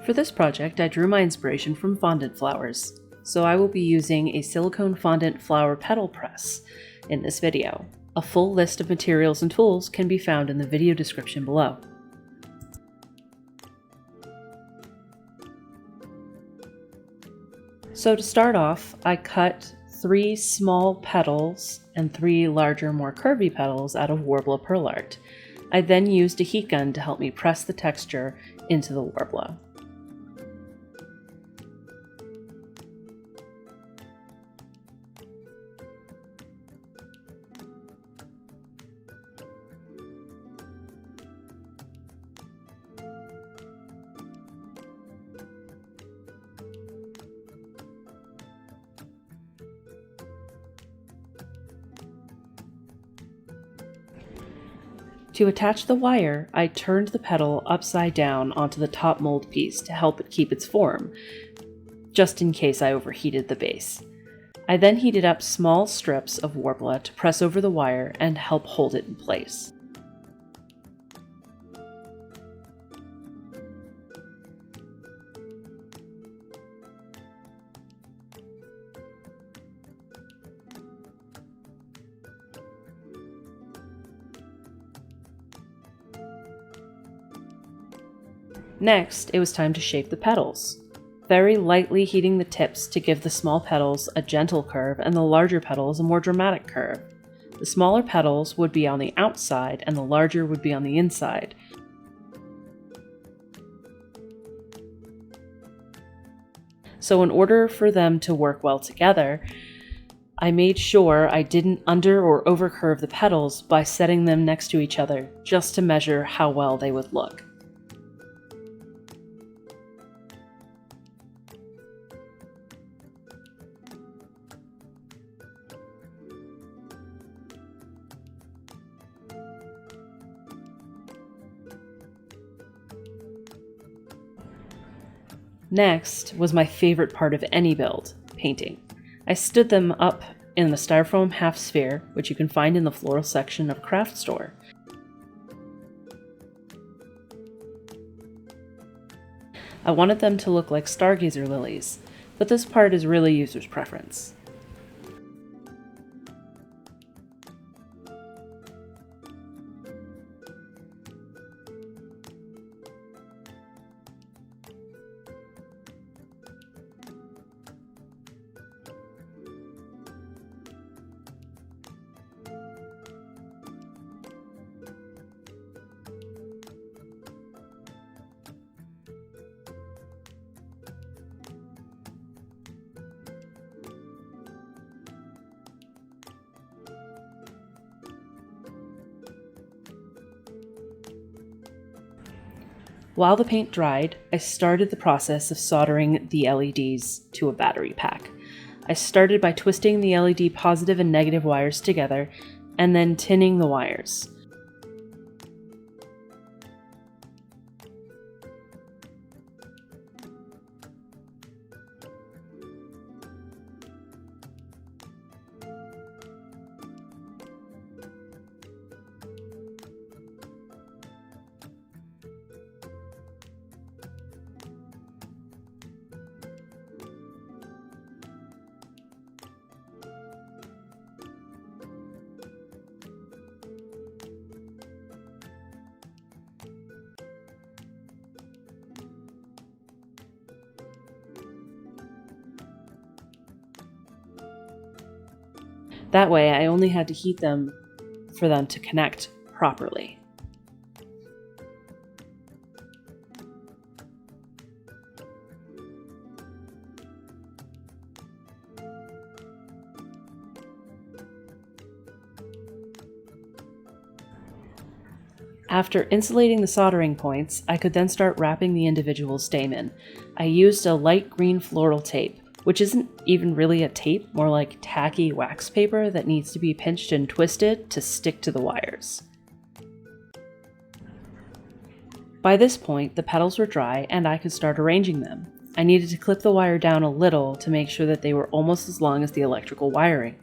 For this project, I drew my inspiration from fondant flowers, so I will be using a silicone fondant flower petal press in this video. A full list of materials and tools can be found in the video description below. So to start off, I cut 3 small petals and 3 larger, more curvy petals out of Worbla Pearl art. I then used a heat gun to help me press the texture into the Worbla. To attach the wire, I turned the petal upside down onto the top mold piece to help it keep its form, just in case I overheated the base. I then heated up small strips of Worbla to press over the wire and help hold it in place. Next, it was time to shape the petals, very lightly heating the tips to give the small petals a gentle curve and the larger petals a more dramatic curve. The smaller petals would be on the outside and the larger would be on the inside. So in order for them to work well together, I made sure I didn't under or over curve the petals by setting them next to each other just to measure how well they would look. Next was my favorite part of any build, painting. I stood them up in the styrofoam half sphere, which you can find in the floral section of a craft store. I wanted them to look like stargazer lilies, but this part is really user's preference. While the paint dried, I started the process of soldering the LEDs to a battery pack. I started by twisting the LED positive and negative wires together, and then tinning the wires. That way, I only had to heat them for them to connect properly. After insulating the soldering points, I could then start wrapping the individual stamen. I used a light green floral tape, which isn't even really a tape, more like tacky wax paper that needs to be pinched and twisted to stick to the wires. By this point, the petals were dry and I could start arranging them. I needed to clip the wire down a little to make sure that they were almost as long as the electrical wiring.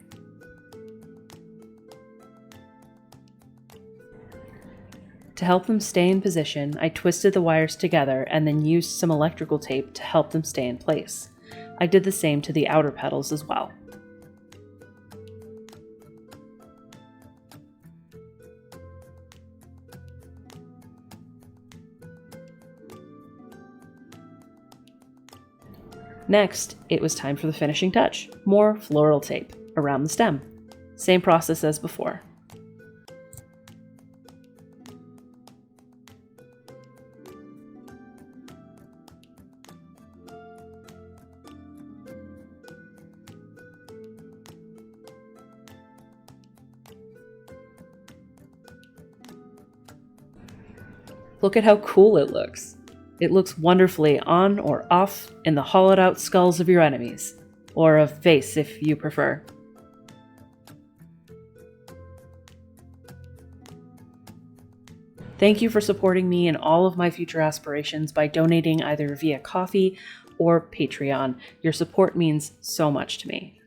To help them stay in position, I twisted the wires together and then used some electrical tape to help them stay in place. I did the same to the outer petals as well. Next, it was time for the finishing touch. More floral tape around the stem. Same process as before. Look at how cool it looks. It looks wonderfully on or off in the hollowed out skulls of your enemies, or a face if you prefer. Thank you for supporting me in all of my future aspirations by donating either via Ko-fi or Patreon. Your support means so much to me.